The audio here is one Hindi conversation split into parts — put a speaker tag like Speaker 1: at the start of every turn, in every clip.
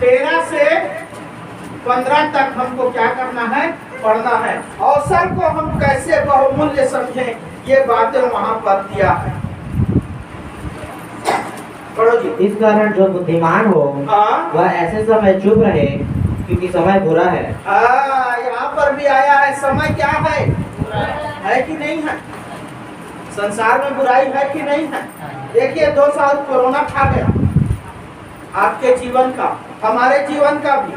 Speaker 1: 13 से 15 तक हमको क्या करना है, पढ़ना है। अवसर को हम कैसे बहुमूल्य समझें, ये बातें वहां पर दिया है। पढ़ो जी।
Speaker 2: इस कारण जो बुद्धिमान हो वह ऐसे समय चुप रहे, क्योंकि समय बुरा है।
Speaker 1: यहाँ पर भी आया है, समय क्या है कि नहीं है? संसार में बुराई है कि नहीं है? देखिए 2 साल कोरोना खा गया आपके जीवन का, हमारे जीवन का भी,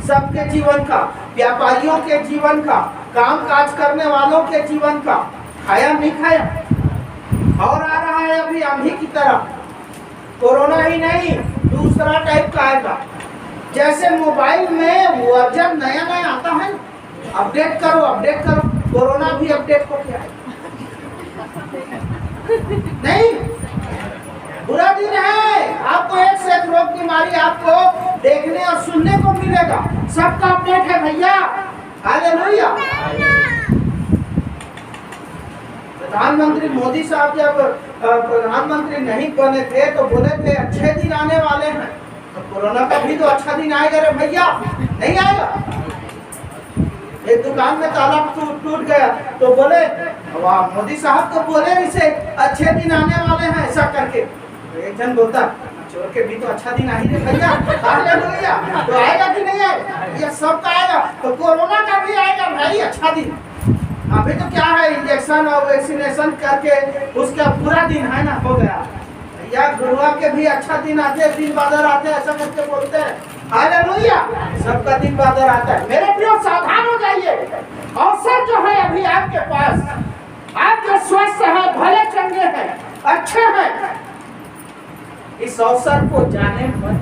Speaker 1: सबके जीवन का, व्यापारियों के जीवन का, काम काज करने वालों के जीवन का। खाया नहीं खाया? और आ रहा है अभी आंधी की तरह। कोरोना ही नहीं, दूसरा टाइप का आएगा। जैसे मोबाइल में वर्जन नया नया आता है, अपडेट करो, कोरोना भी अपडेट होके आएगा। नहीं, बुरा दिन है। आपको एक से एक रोग बीमारी आपको देखने और सुनने को मिलेगा। सबका अपडेट है भैया। हालेलुया। प्रधानमंत्री मोदी साहब जब प्रधानमंत्री नहीं बने थे तो बोले थे अच्छे दिन आने वाले हैं। तो कोरोना का भी तो अच्छा दिन आएगा रे भैया, नहीं आएगा? एक दुकान में ताला टूट गया तो बोले वाह, मोदी साहब तो बोले इसे अच्छे दिन आने वाले हैं, ऐसा करके। तो एक जन बोलता चोर के भी तो अच्छा दिन आ ही रे भैया। हालेलुया। तो आएगा कि नहीं आएगा? ये सबका आएगा, तो कोरोना का भी आएगा भाई अच्छा दिन। अभी तो क्या है, इंजेक्शन और वैक्सीनेशन करके उसका पूरा दिन है ना, हो गया। या गुरुवार के भी अच्छा दिन आते हैं, दिन बादल आते हैं, ऐसा करके बोलते हैं। हालेलुया। सबका दिन बादल आता है। मेरे प्रिय सावधान हो जाइए। अवसर जो है अभी आपके पास, आप जो स्वस्थ है, भले चंगे हैं, अच्छे हैं, इस अवसर को जाने पर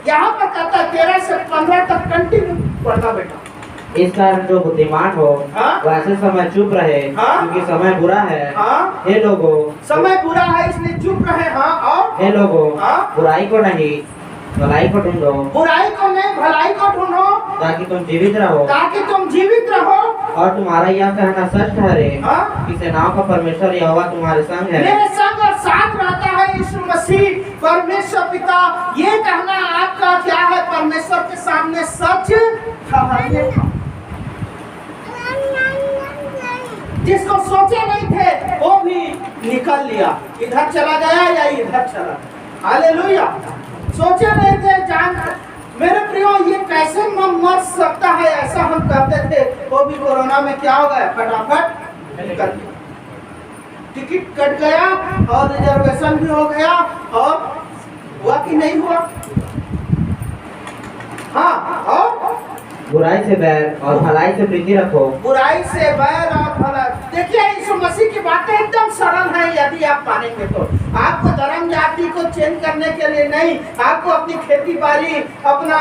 Speaker 1: यहाँ पर कहता है 13 से 15 तक कंटिन्यू पढ़ना बेटा।
Speaker 2: इस कारण जो बुद्धिमान हो वह ऐसे समय चुप रहे, क्योंकि समय बुरा है। हे लोगों, समय
Speaker 1: बुरा है इसलिए चुप रहे। और
Speaker 2: हे लोगों, बुराई को नहीं भलाई को ढूंढो,
Speaker 1: बुराई को नहीं भलाई को ढूंढो,
Speaker 2: ताकि तुम जीवित रहो। और तुम्हारा यह कहना सच ठहरे कि सेनाओं का परमेश्वर यहोवा तुम्हारे संग है।
Speaker 1: मेरे संग और साथ रहता है यीशु मसीह परमेश्वर पिता। ये कहना आपका क्या है? परमेश्वर के सामने सच ठहरने का। जिसको सोचे नहीं थे वो भी निकल लिया, इधर चला गया या इधर चला। हालेलुया। सोचे नहीं थे जान। मेरे प्रियो, ये कैसे मर सकता है, ऐसा हम कहते थे। वो भी कोरोना में क्या हो गया, फटाफट निकल गया। टिकट कट गया और रिजर्वेशन भी हो गया। और हुआ कि नहीं हुआ? हाँ। और
Speaker 2: बुराई से बैर और भलाई से प्रीति रखो।
Speaker 1: बुराई से बैर और भलाई। देखिए यीशु मसीह की बातें एकदम सरल है। यदि आप मानेंगे तो आपको धर्म जाति को चेंज करने के लिए नहीं, आपको अपनी खेती बाड़ी, अपना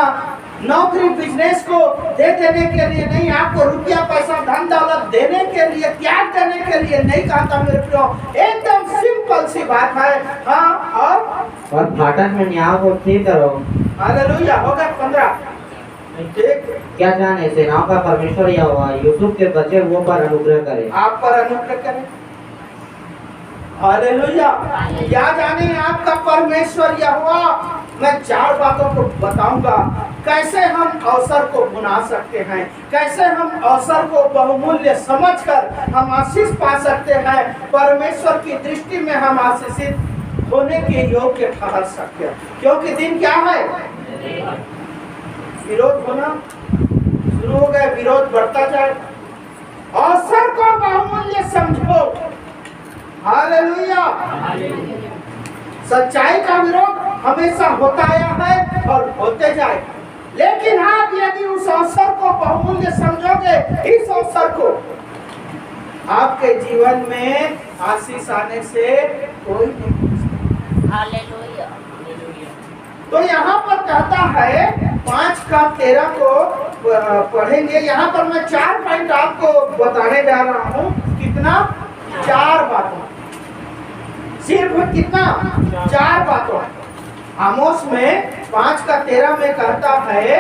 Speaker 1: नौकरी, बिजनेस को दे देने के लिए नहीं, आपको रुपया पैसा धन दौलत देने के लिए, त्याग देने के लिए नहीं कहा था मेरे प्रियो। एकदम सिंपल सी बात है। हाँ।
Speaker 2: और फाटक में न्याय को ठीक करो।
Speaker 1: हालेलुया। होगा 15।
Speaker 2: क्या जाने सेनाओं का परमेश्वर यहोवा यूसुफ के बचे हुओं पर अनुग्रह करे।
Speaker 1: आप पर अनुग्रह करे। हालेलुया। क्या जाने आपका परमेश्वर यहोवा। मैं 4 बातों को बताऊंगा, कैसे हम अवसर को बुना सकते हैं, कैसे हम अवसर को बहुमूल्य समझकर हम आशीष पा सकते हैं। परमेश्वर की दृष्टि में हम आशीषित होने के योग्य ठहर सकते हैं। क्योंकि दिन क्या है? विरोध होना शुरू हो गया, विरोध बढ़ता जाए। अवसर को बहुमूल्य समझो। हालेलुया। सच्चाई का विरोध हमेशा होता आया है और होते जाए, लेकिन आप यदि उस अवसर को बहुमूल्य समझोगे, इस अवसर को, आपके जीवन में आशीष आने से कोई नहीं। हालेलुया। तो यहाँ पर कहता है 5 का 13 को पढ़ेंगे। यहाँ पर मैं 4 पॉइंट आपको बताने जा रहा हूँ। कितना? 4 बातों। सिर्फ कितना? 4 बातों। आमोस में 5 का 13 में कहता है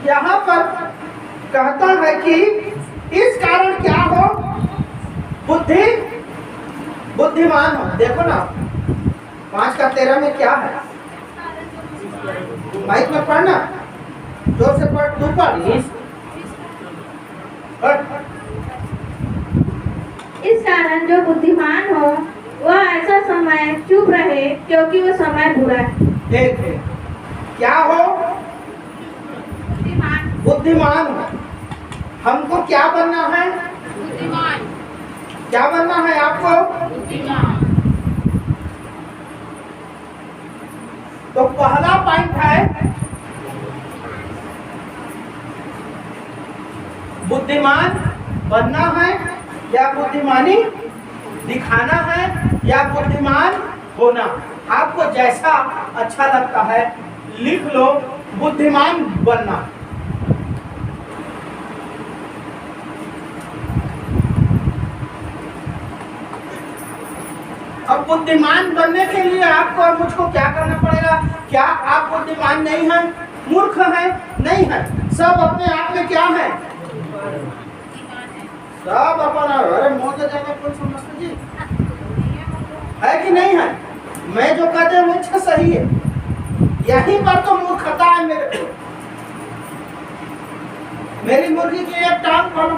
Speaker 1: यहाँ पर कहता है कि इस कारण क्या हो, बुद्धि बुद्धिमान हो। देखो ना 5 का 13 में क्या है? माइक में पढ़ना, जोर से पढ़, तू पढ़।
Speaker 3: इस कारण जो बुद्धिमान हो वह ऐसा समय चुप रहे क्योंकि वो समय बुरा है।
Speaker 1: देख क्या हो? बुद्धिमान हो। हमको क्या बनना है?
Speaker 3: बुद्धिमान।
Speaker 1: क्या बनना है आपको?
Speaker 3: बुद्धिमान।
Speaker 1: तो पहला पॉइंट है बुद्धिमान बनना है या बुद्धिमानी दिखाना है या बुद्धिमान होना। आपको जैसा अच्छा लगता है लिख लो, बुद्धिमान बनना। अब बुद्धिमान बनने के लिए आपको और मुझको क्या करना पड़ेगा? क्या आप बुद्धिमान नहीं हैं? मूर्ख हैं? नहीं है। सब अपने आप में क्या है? सब अपना। अरे मोटे जगह कुछ समझते जी है कि नहीं है? मैं जो कहते हैं वो सही है। यहीं पर तो मूर्खता है मेरे को। मेरी मुर्गी की एक टांग खोलो।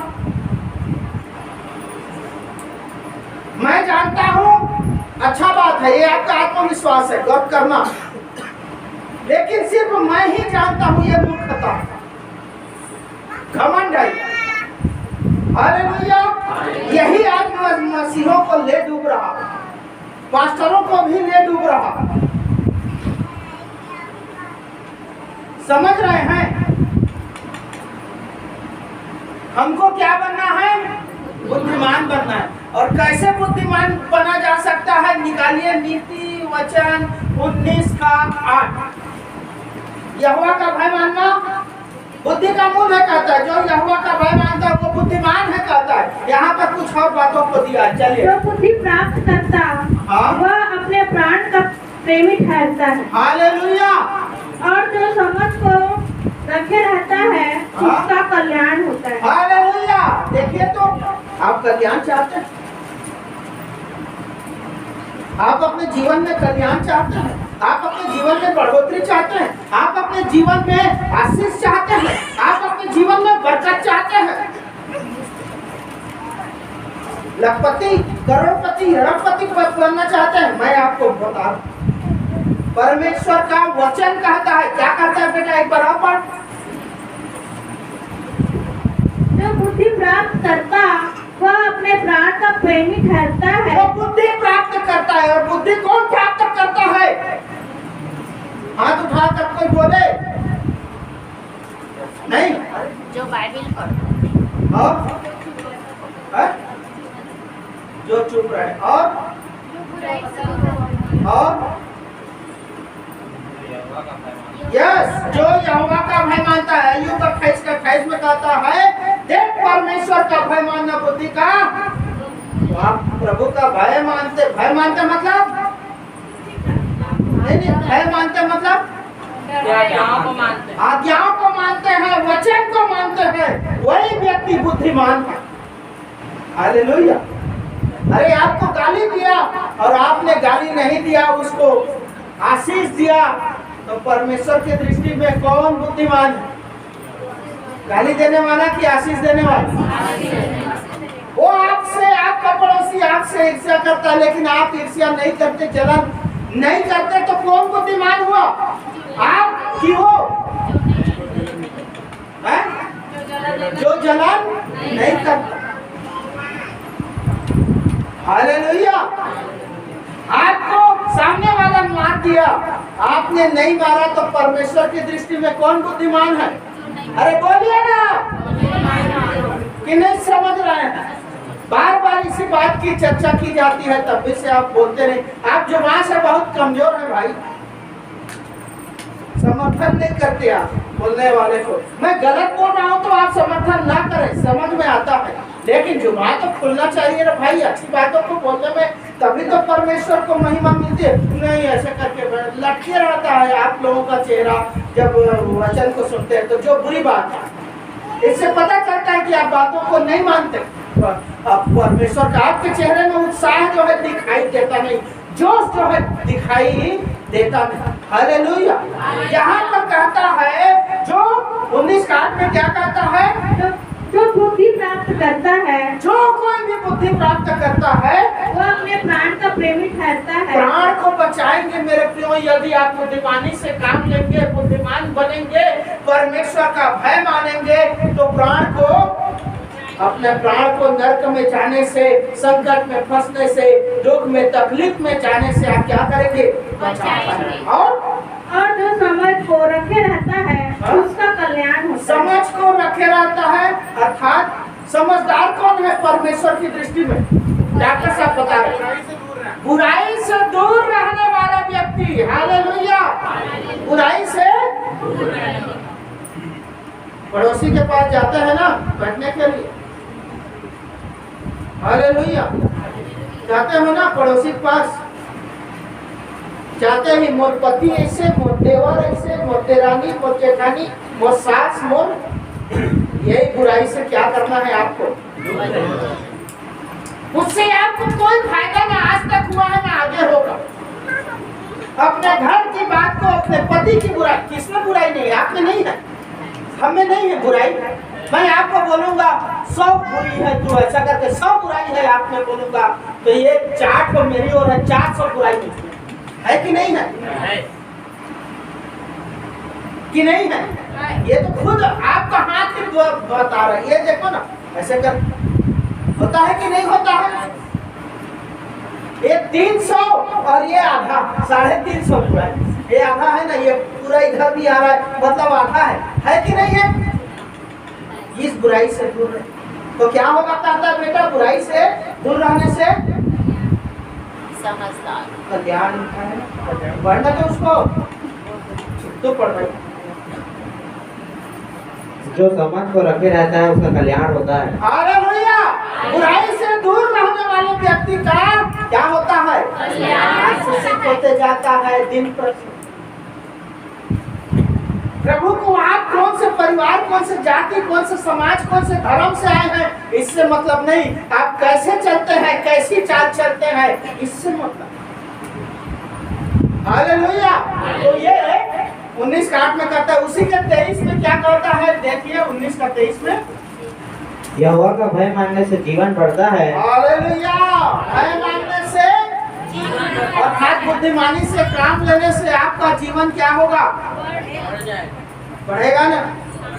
Speaker 1: मैं जानता हूं अच्छा बात है, ये आपका आत्मविश्वास है, गौर करना। लेकिन सिर्फ मैं ही जानता हूं ये मूर्खता, घमंड है। हालेलुया। यही आज मसीहों को ले डूब रहा, पास्टरों को भी ले डूब रहा। समझ रहे हैं? हमको क्या बनना है? बुद्धिमान बनना है। और कैसे बुद्धिमान बना जा सकता है? निकालिए नीति वचन 19 का 8। यहोवा का भय मानना बुद्धि का मूल है कहता है। जो यहोवा का भय मानता है वो बुद्धिमान है कहता है। यहाँ पर कुछ और बातों को दिया। चलिए।
Speaker 3: जो बुद्धि प्राप्त करता वह अपने प्राण का प्रेमी ठहरता है।
Speaker 1: हालेलुया।
Speaker 3: और जो समझ को रखे रहता है उसका कल्याण होता है।
Speaker 1: हालेलुया। देखिए तो आप कल्याण चाहते हैं? आप अपने जीवन में कल्याण चाहते हैं? आप अपने जीवन में बढ़ोतरी चाहते हैं? आप अपने जीवन में आशीष चाहते हैं? आप अपने जीवन में बरकत चाहते हैं? लखपति, करोड़पति, अरबपति बनना चाहते हैं? मैं आपको बता दूं, परमेश्वर का वचन कहता है। क्या कहता है बेटा? एक बार आप पढ़।
Speaker 3: जो बुद्धि प्राप्त करता वह अपने प्राण का प्रेमी ठहरता है।
Speaker 1: वो बुद्धि प्राप्त करता है। और बुद्धि कौन प्राप्त करता है? हाथ उठाकर कोई बोले नहीं।
Speaker 3: जो बाइबल पढ़ता
Speaker 1: और जो चुप रहे। और यस, जो यहोवा का भय मानता है। अय्यूब का 28 में कहता है देख परमेश्वर का भय मानना बुद्धि का। तो आप प्रभु का भय मानते। भय मानते मतलब नहीं, भय मानते मतलब आज्ञाओं को मानते हैं, वचन को मानते हैं, वही व्यक्ति बुद्धिमान है। हालेलुया। अरे आपको गाली दिया और आपने गाली नहीं दिया, उसको आशीष दिया, तो परमेश्वर की दृष्टि में कौन बुद्धिमान है? गाली देने वाला कि आशीष देने वाला? वो आपसे, आपका पड़ोसी आपसे ईर्ष्या करता है लेकिन आप ईर्ष्या नहीं करते, जलन नहीं करते, तो कौन बुद्धिमान हुआ? आप की हो? जो जलन नहीं करता। हालेलुया। आपको सामने वाला मार दिया, आपने नहीं मारा, तो परमेश्वर की दृष्टि में कौन बुद्धिमान है? अरे बोलिए ना कि नहीं समझ रहे हैं? बार बार इसी बात की चर्चा की जाती है, तब भी से आप बोलते नहीं। आप जुबान से बहुत कमजोर है भाई, समर्थन नहीं करते आप बोलने वाले को। मैं गलत बोल रहा हूँ तो आप समर्थन ना करें, समझ में आता है, लेकिन जुबान तो खुलना चाहिए ना भाई, अच्छी बातों को बोलने में, तभी तो परमेश्वर को महिमा मिलती है। नहीं ऐसे करके लटके रहता है आप लोगों का चेहरा जब वचन को सुनते हैं, तो जो बुरी बात है, इससे पता चलता है कि आप बातों को नहीं मानते। अब परमेश्वर का आपके चेहरे में उत्साह जो है दिखाई देता नहीं, जोश जो है दिखाई देता नहीं। हालेलुया। यहाँ पर कहता है जो 19 में क्या कहता है,
Speaker 3: जो बुद्धि प्राप्त करता है,
Speaker 1: जो कोई भी बुद्धि प्राप्त करता है
Speaker 3: वो अपने प्राण का प्रेमी ठहरता है।
Speaker 1: प्राण को बचाएंगे मेरे प्रियो, यदि आप बुद्धिमानी से काम लेंगे, बुद्धिमान बनेंगे, परमेश्वर का भय मानेंगे, तो प्राण को, अपने प्राण को नरक में जाने से, संकट में फंसने से, दुख में, तकलीफ में जाने से आप क्या करेंगे, बचाएंगे।
Speaker 3: और जो समझ को रखे रहता है उसका कल्याण होता है।
Speaker 1: समझ को रखे रहता है, अर्थात समझदार कौन है परमेश्वर की दृष्टि में? डॉक्टर साहब बता रहे, बुराई से दूर रहने वाला व्यक्ति। हालेलुया। बुराई से पड़ोसी के पास जाते हैं ना बैठने के लिए, हालेलुया, जाते हो ना पड़ोसी के पास, जाते ही मोर पति ऐसे, मोर देवर ऐसे, मोर देरानी, मोर जेठानी, मोर सास, मोर, यही बुराई से क्या करना है आपको? उससे आपको कोई फायदा ना आज तक हुआ है ना आगे होगा। अपने घर की बात को, अपने पति की बुराई, किसमें बुराई नहीं है? आप में नहीं है, हमें नहीं है बुराई। मैं आपको बोलूंगा 100 बुरी है तू ऐसा करके, 100 बुराई है आप में बोलूंगा तो ये 4 तो मेरी और है, 400 बुराई मुझमें है कि नहीं है? कि नहीं है? ये तो खुद आपका हाथ ही बता रहा है। ये देखो ना, ऐसे कर होता है कि नहीं होता है? ये 300 और ये आधा, 350 पूरा है। ये आधा है ना, ये पूरा इधर भी आ रहा है, मतलब आधा है कि नहीं है? इस बुराई से दूर रहे तो क्या होगा? कहता बेटा बुराई से दूर रहने से
Speaker 4: समझदार
Speaker 1: कल्याण है। बढ़ना तो उसको तो पढ़ रहे,
Speaker 2: जो समझ को रखे रहता है उसका कल्याण होता है।
Speaker 1: हालेलुया। बुराई से दूर रहने वाले व्यक्ति का क्या होता है? कल्याण होते जाता है दिन प्रतिदिन। प्रभु को आप कौन से परिवार, कौन से जाति, कौन से समाज, कौन से धर्म से आए हैं, इससे मतलब नहीं। आप कैसे चलते हैं, कैसी चाल चलते हैं, इससे मतलब। हालेलुया। तो ये 19 में करता है। उसी के 23 में क्या करता है? देखिए 19 का 23 में,
Speaker 2: यहोवा का भय मानने से जीवन बढ़ता है।
Speaker 1: हालेलुया। भय मानने से, अर्थात बुद्धिमानी से काम लेने से आपका जीवन क्या होगा? बढ़ेगा ना।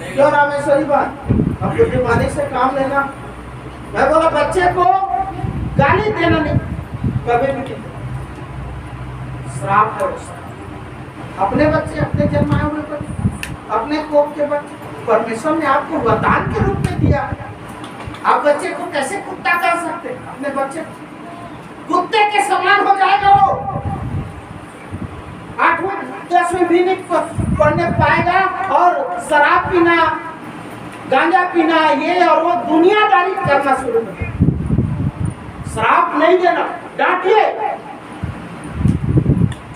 Speaker 1: क्यों रामेश्वरी बात? अब बुद्धिमानी से काम लेना। मैं बोला बच्चे को गाली देना नहीं, कभी भी नहीं, श्राप है। अपने बच्चे, अपने जन्माए हुए बच्चे, अपने कोप के बच्चे परमेश्वर ने आपको वरदान के रूप में दिया। आप बच्चे को कैसे कुत्ता कर सकते? अपने बच्चे कुत्ते के समान हो जाएगा वो। 8वीं 10वीं भी नहीं पढ़ने पाएगा और शराब पीना, गांजा पीना, ये और वो दुनियादारी करना शुरू कर देगा। श्राप नहीं देना, डांटिए,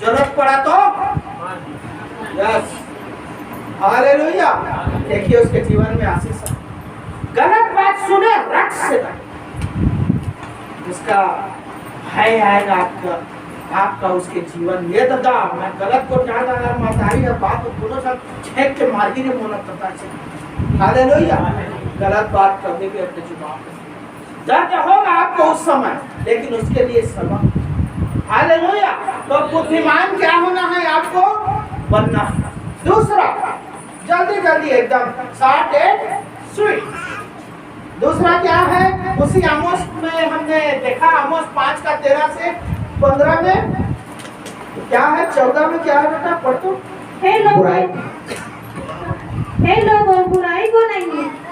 Speaker 1: जरूरत पड़ा तो यस। हालेलुया। देखिए उसके जीवन में आशीष। गलत बात सुने रट से उसका भय आएगा आपका उसके जीवन में। ये दादा मैं गलत को चाहता अगर मातारी है बात दोनों साथ छेक के मार ही नहीं होना पता है। हालेलुया। गलत बात कभी भी अपने जुबान में दर्द होगा आपको उस समय, लेकिन उसके लिए सबक। हालेलुया। तो बुद्धिमान क्या होना है? आपको बनना है। दूसरा जल्दी जल्दी एकदम शॉर्ट एंड स्वीट। दूसरा क्या है? उसी आमोस में हमने देखा, आमोस 5 का 13 से 15 में क्या है? 14 में क्या है बेटा? पढ़ तो।
Speaker 3: हे लोगों, बुराई को नहीं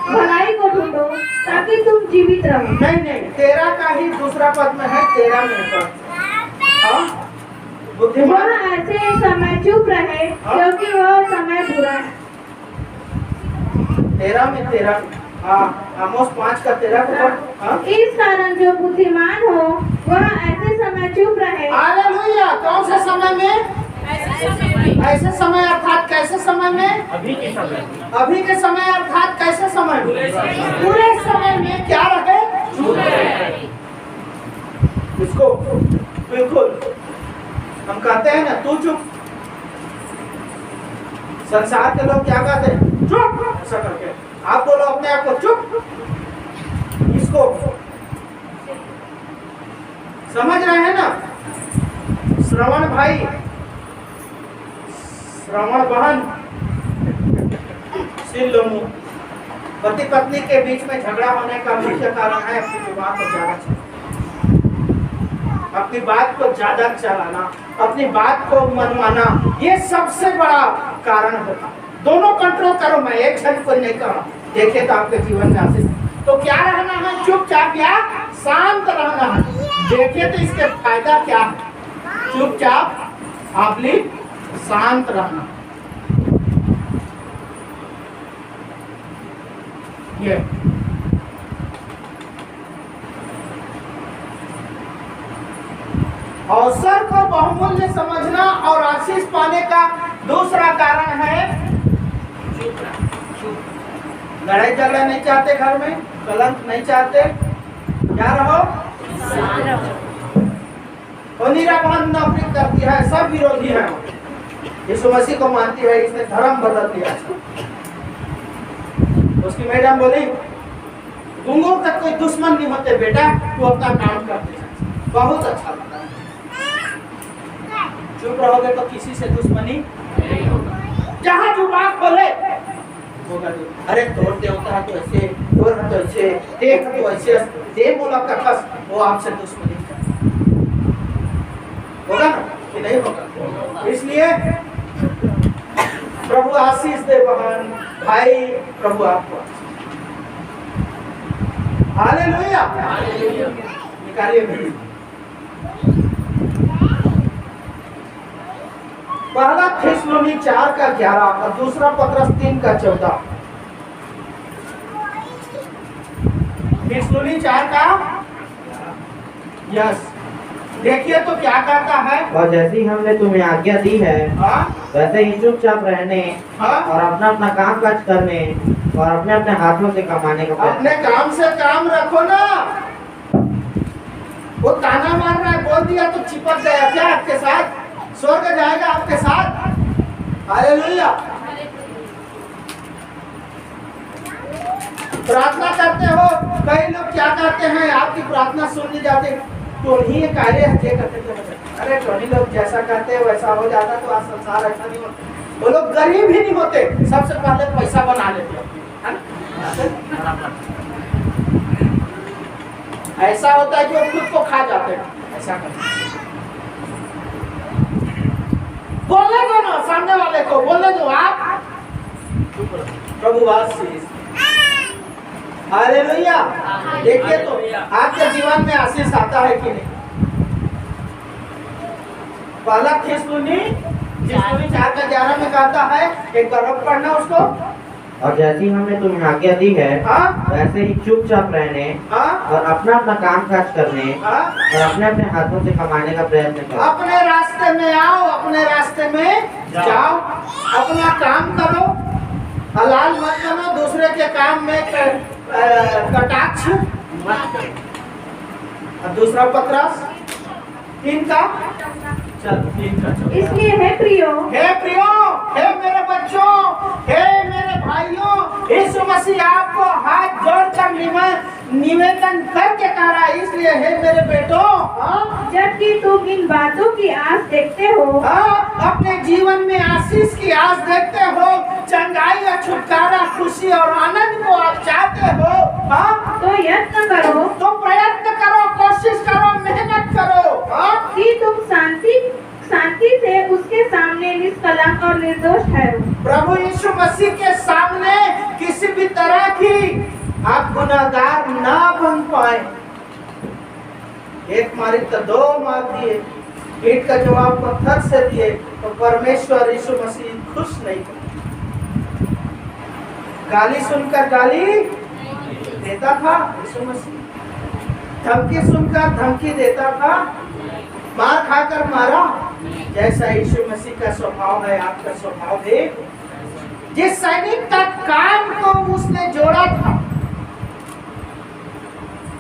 Speaker 3: भलाई को ढूंढो ताकि तुम जीवित रहो।
Speaker 1: नहीं 13 का ही दूसरा पद में है, 13 में पढ़। बुद्धिमान
Speaker 3: वह ऐसे समय चुप रहे क्योंकि वह समय बुरा है।
Speaker 1: 13 आमोस 5 का 13 को पढ़।
Speaker 3: इस कारण जो बुद्धिमान हो वह ऐसे समय चुप रहे।
Speaker 1: हालेलुया। कौन से समय में? ऐसे समय अर्थात कैसे समय में?
Speaker 5: अभी के समय
Speaker 1: अभी के समय अर्थात कैसे समय? पूरे समय में क्या रहे? इसको बिल्कुल हम कहते हैं ना तू चुप। संसार के लोग क्या कहते हैं? चुप, ऐसा करके। आप बोलो अपने आप को चुप। इसको समझ रहे हैं ना? श्रवण भाई, श्रवण बहन, सिल्लोमू, पति पत्नी के बीच में झगड़ा होने का मुख्य कारण है अपनी जुबान को ज्यादा चलाना, अपनी बात को ज्यादा चलाना, अपनी बात को मनवाना, ये सबसे बड़ा कारण होता है। दोनों कंट्रोल करो। मैं एक क्षण को नहीं कर रहा, देखिए तो आपके जीवन में आशीष। तो क्या रहना है? चुपचाप या शांत रहना है। देखिए तो इसके फायदा क्या है? चुपचाप आप शांत रहना। ये अवसर को बहुमूल्य समझना और आशीष पाने का दूसरा कारण है लड़ाई झगड़ा नहीं चाहते, घर में कलंक नहीं चाहते, क्या रहो? निरापद नौकरी करती है, सब विरोधी है। यीशु मसीह को मानती है, इसने धर्म बदल दिया। उसकी मैडम बोली गुंगों तक कोई दुश्मन नहीं होते बेटा, तू अपना काम करते। बहुत अच्छा लगता है। चुप रहोगे तो किसी से दुश्मनी नहीं होगा। जहाँ जुबान खोले होगा। अरे तोड़ देवता है तो ऐसे, तोड़ है तो ऐसे, देख तो ऐसे, दे बोला कथस, वो आपसे दुश्मनी होगा ना कि नहीं होगा? इसलिए प्रभु आशीष दे बहन भाई, प्रभु आपको हालेलुया। निकालिए पहला थिस्सलुनी 4:11 और दूसरा पत्रस 3:14। थिस्सलुनी 4 यस, देखिए तो क्या कहता है?
Speaker 2: और जैसी हमने तुम्हें आज्ञा दी है वैसे ही चुपचाप रहने और अपना अपना काम काज करने और अपने अपने हाथों से कमाने का
Speaker 1: अपने काम से काम रखो ना। वो ताना मार रहा है, बोल दिया तो चिपक गया क्या आपके साथ? स्वर्ग जाएगा आपके साथ। हालेलुया। प्रार्थना करते हो, कई लोग क्या करते हैं, आपकी प्रार्थना सुन ली जाती, तो ही कार्य है करते थे। अरे टोनी लोग जैसा करते हैं वैसा हो जाता तो आज संसार ऐसा नहीं होता। वो लोग गरीब ही नहीं होते, सबसे पहले पैसा बना लेते है ना? ऐसा होता है कि वो खुद को खा जाते हैं। ऐसा करते बोलने दो ना, सामने वाले को बोलने दो। आप प्रभु आशीष, हालेलुया। देखिए तो आपके जीवन में आशीष आता है कि नहीं? पहला थिस्सलुनी 4:11 में कहता है, एक बार पढ़ना उसको।
Speaker 2: और जैसी हमने तुम्हें आज्ञा दी है वैसे ही चुपचाप रहने और अपना अपना काम काज करने और अपने अपने हाथों से कमाने का प्रयत्न करो।
Speaker 1: अपने रास्ते में आओ, अपने रास्ते में जाओ, अपना काम करो, हलाल मत करो, दूसरे के काम में कटाक्ष मत करो। और दूसरा पत्रस 3
Speaker 3: इसलिए हे प्रियो,
Speaker 1: हे मेरे बच्चों, हे मेरे भाइयों, यीशु मसीह आपको हाथ जोड़कर निवेदन करके कह रहा है। इसलिए हे मेरे बेटों,
Speaker 3: जबकि तुम इन बातों की आस देखते हो,
Speaker 1: अपने जीवन में आशीष की आस देखते हो, चंगाई और छुटकारा, खुशी और आनंद को आप चाहते हो,
Speaker 3: तो यत्न करो,
Speaker 1: तो प्रयत्न करो, कोशिश करो, मेहनत करो
Speaker 3: कि तुम शांति से उसके सामने निष्कलंक और निर्दोष ठहरो। प्रभु
Speaker 1: यीशु मसीह के सामने किसी भी तरह की आप गुनाहगार ना बन पाए। एक मारी तो 2 मार दिए, पीठ का जवाब पत्थर से दिए, तो परमेश्वर यीशु मसीह खुश नहीं थे। गाली सुनकर गाली देता था यीशु मसीह, धमकी सुनकर धमकी देता था, मार खाकर मारा। जैसा यीशु मसीह का स्वभाव है, आपका स्वभाव है। जिस सैनिक का काम को उसने जोड़ा था,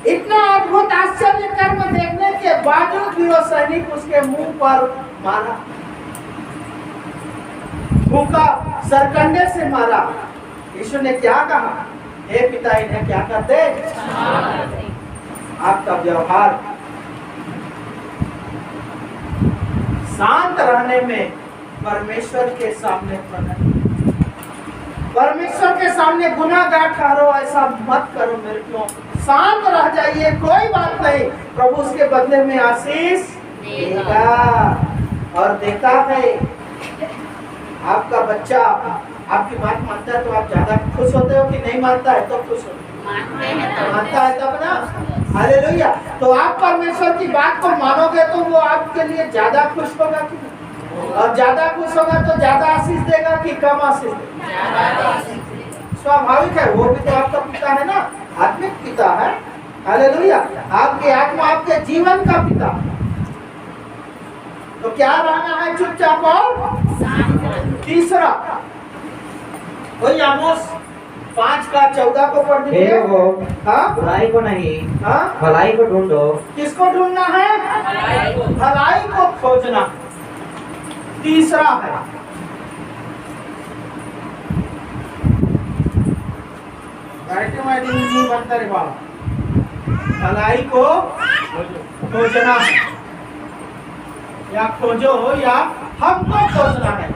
Speaker 1: इतना अद्भुत आश्चर्य कर्म देखने के बावजूद भी वो सैनिक उसके मुंह पर मारा, भूखा सरकंडे से मारा। यीशु ने क्या कहा? हे पिता, इन्हें क्या कर दे? आपका व्यवहार शांत रहने में परमेश्वर के सामने परमेश्वर के सामने गुनाहगार ठहरो, ऐसा मत करो मेरे को। शांत रह जाइए, कोई बात नहीं, प्रभु उसके बदले में आशीष देगा। और देखा है, आपका बच्चा आपकी बात मानता है तो आप ज्यादा खुश होते हो कि नहीं मानता है तो खुश होते? मानता है तब ना, हालेलुया। तो आप परमेश्वर की बात को मानोगे तो वो आपके लिए ज्यादा खुश होगा कि नहीं? और ज्यादा खुश होगा तो ज्यादा आशीष देगा कि कम आशीष देगा? स्वाभाविक है, वो भी तो आपका पिता है ना, आत्मिक पिता है, हालेलुया। आपकी आत्मा आपके जीवन का पिता। तो क्या रहना है? चुपचाप और तीसरा वही आमोस 5:14 को पढ़ दीजिए।
Speaker 2: बुराई को नहीं,
Speaker 1: हाँ,
Speaker 2: भलाई को ढूंढो।
Speaker 1: किसको ढूंढना है? भलाई को खोजना। तीसरा है नहीं बनता रे बाबा, भलाई को खोजना है, या खोजो या हमको खोजना है।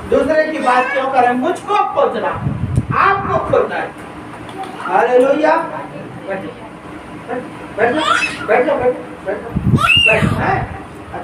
Speaker 1: दूसरे की बात क्यों करें? मुझको खोजना, आपको खोजना है। हालेलुया। बैठो बैठो बैठो बैठो बैठो।